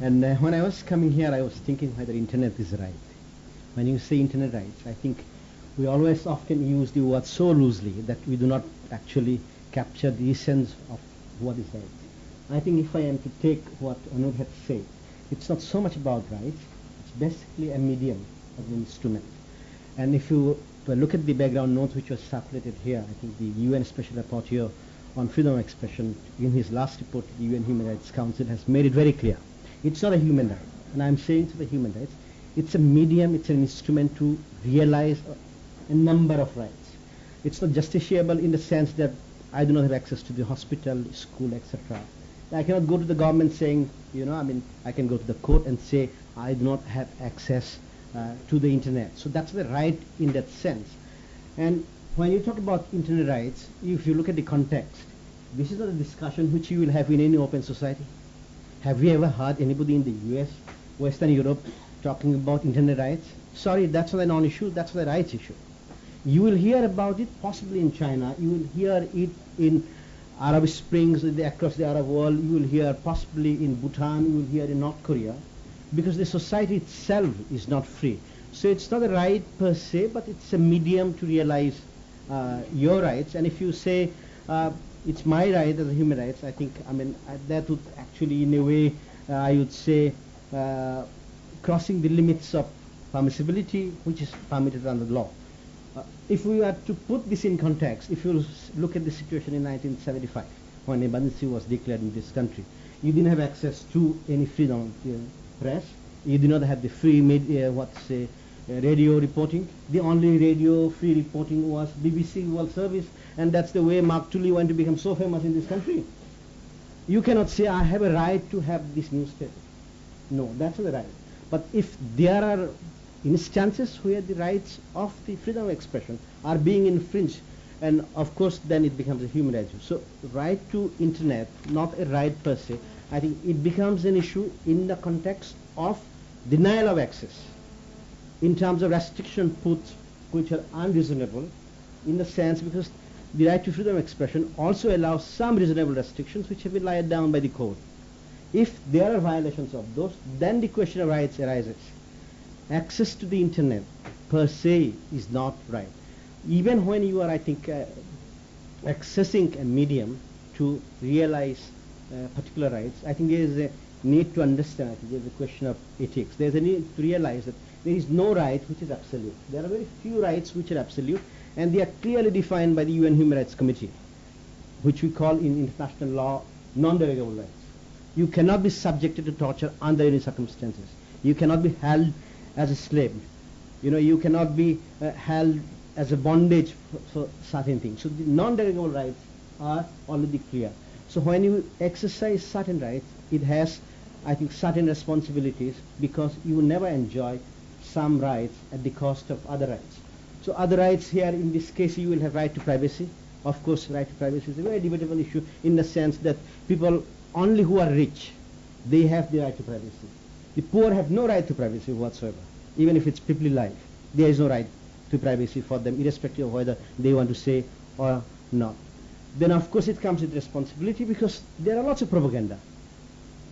And when I was coming here, I was thinking whether internet is right. When you say internet rights, I think we always often use the word so loosely that we do not actually capture the essence of what is rights. I think if I am to take what Anup had said, it's not so much about rights, it's basically a medium of an instrument. And if you look at the background notes which was circulated here, I think the UN Special Rapporteur on freedom of expression in his last report to the UN Human Rights Council has made it very clear. It's not a human right, and I'm saying to the human rights, it's a medium, it's an instrument to realize a number of rights. It's not justiciable in the sense that I do not have access to the hospital, school, etc. I cannot go to the government saying, I can go to the court and say I do not have access to the internet. So that's the right in that sense. And when you talk about internet rights, if you look at the context, this is not a discussion which you will have in any open society. Have you ever heard anybody in the US, Western Europe, talking about internet rights? Sorry, that's not a non-issue, that's not a rights issue. You will hear about it possibly in China, you will hear it in Arab Springs, across the Arab world, you will hear possibly in Bhutan, you will hear in North Korea, because the society itself is not free. So it's not a right per se, but it's a medium to realize your rights. And if you say it's my right as a human rights, I think, that would actually, in a way, I would say, crossing the limits of permissibility, which is permitted under the law. If we were to put this in context, if you look at the situation in 1975, when emergency was declared in this country, you didn't have access to any freedom of press. You did not have the free media, radio reporting. The only radio free reporting was BBC World Service, and that's the way Mark Tully went to become so famous in this country. You cannot say, I have a right to have this newspaper. No, that's not the right. But if there are instances where the rights of the freedom of expression are being infringed, and of course then it becomes a human right. So right to internet, not a right per se, I think it becomes an issue in the context of denial of access, in terms of restriction put which are unreasonable, in the sense because the right to freedom of expression also allows some reasonable restrictions which have been laid down by the court. If there are violations of those, then the question of rights arises. Access to the internet per se is not right. Even when you are, I think, accessing a medium to realize particular rights, I think there is a need to understand, I think there is a question of ethics. There is a need to realize that there is no right which is absolute. There are very few rights which are absolute, and they are clearly defined by the UN Human Rights Committee, which we call in international law non-derogable rights. You cannot be subjected to torture under any circumstances. You cannot be held as a slave. You cannot be held as a bondage for certain things. So the non-derogable rights are already clear. So when you exercise certain rights, it has, I think, certain responsibilities, because you will never enjoy some rights at the cost of other rights. So other rights here, in this case, you will have right to privacy. Of course, right to privacy is a very debatable issue in the sense that people only who are rich, they have the right to privacy. The poor have no right to privacy whatsoever. Even if it's people's life, there is no right to privacy for them, irrespective of whether they want to say or not. Then of course it comes with responsibility, because there are lots of propaganda,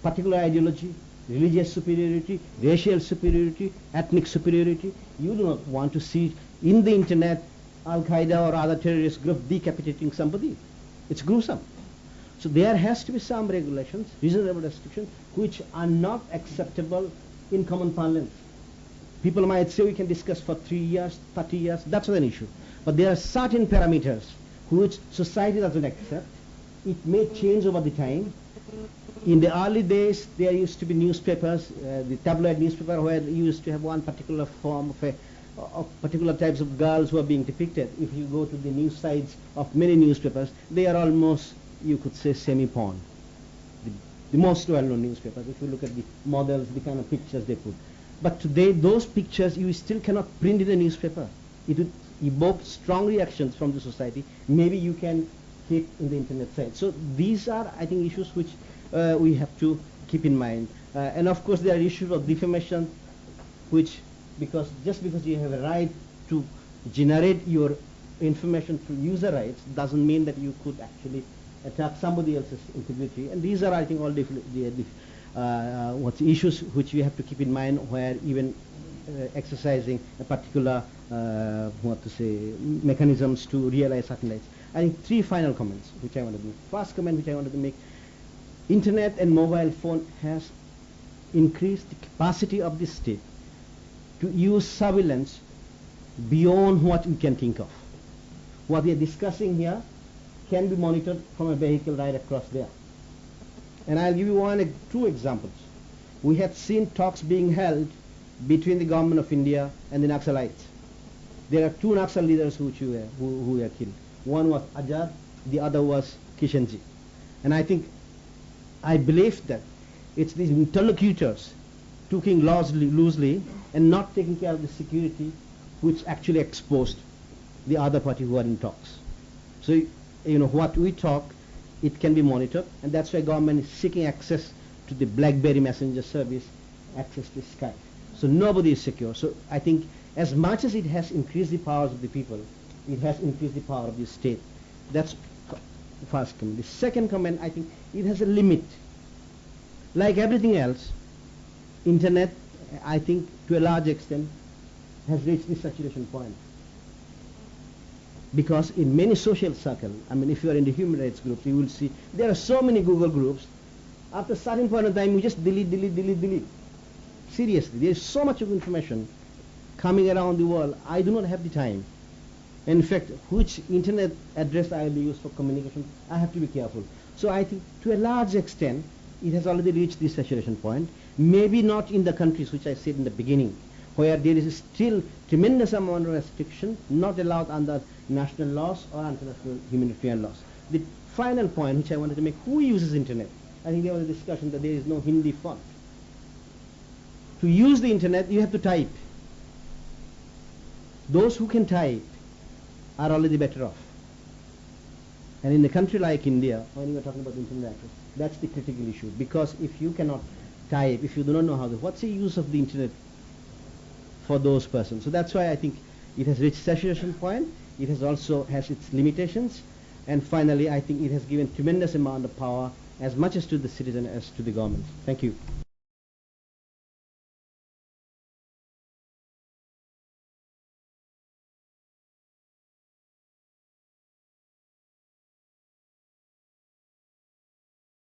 particular ideology, religious superiority, racial superiority, ethnic superiority. You do not want to see in the internet Al-Qaeda or other terrorist group decapitating somebody. It's gruesome. So there has to be some regulations, reasonable restrictions, which are not acceptable in common parlance. People might say we can discuss for 3 years, 30 years, that's not an issue. But there are certain parameters which society doesn't accept. It may change over the time. In the early days, there used to be newspapers, the tabloid newspaper, where you used to have one particular form of particular types of girls who are being depicted. If you go to the news sites of many newspapers, they are almost, you could say, semi-porn. The most well-known newspapers, if you look at the models, the kind of pictures they put. But today, those pictures you still cannot print in a newspaper. It would evoke strong reactions from the society. Maybe you can keep in the internet site. So these are, I think, issues which we have to keep in mind. And of course, there are issues of defamation, which, just because you have a right to generate your information through user rights, doesn't mean that you could actually attack somebody else's integrity. And these are, I think, all what's issues which we have to keep in mind where even exercising a particular mechanisms to realize certain rights. I think three final comments which I wanted to make. First comment which I wanted to make: internet and mobile phone has increased the capacity of the state to use surveillance beyond what we can think of. What we are discussing here can be monitored from a vehicle right across there. And I'll give you two examples. We had seen talks being held between the government of India and the Naxalites. There are two Naxal leaders who were killed. One was Azad, the other was Kishanji. And I believe that it's these interlocutors taking laws loosely and not taking care of the security which actually exposed the other party who are in talks. So, what we talk, it can be monitored, and that's why government is seeking access to the BlackBerry messenger service, access to Skype. So nobody is secure. So I think as much as it has increased the powers of the people, it has increased the power of the state. That's the first comment. The second comment, I think it has a limit. Like everything else, internet, I think to a large extent, has reached the saturation point. Because in many social circles, if you are in the human rights groups, you will see there are so many Google groups. After a certain point of time, you just delete. Seriously, there is so much of information coming around the world. I do not have the time. In fact, which internet address I will use for communication, I have to be careful. So I think to a large extent, it has already reached the saturation point. Maybe not in the countries which I said in the beginning, where there is still tremendous amount of restriction, not allowed under national laws or international humanitarian laws. The final point which I wanted to make: who uses internet? I think there was a discussion that there is no Hindi font. To use the internet, you have to type. Those who can type are already better off. And in a country like India, when you are talking about internet access, that's the critical issue. Because if you cannot type, if you do not know how to, what's the use of the internet for those persons? So that's why I think it has reached saturation point. It has also has its limitations. And finally, I think it has given tremendous amount of power, as much as to the citizen as to the government. Thank you.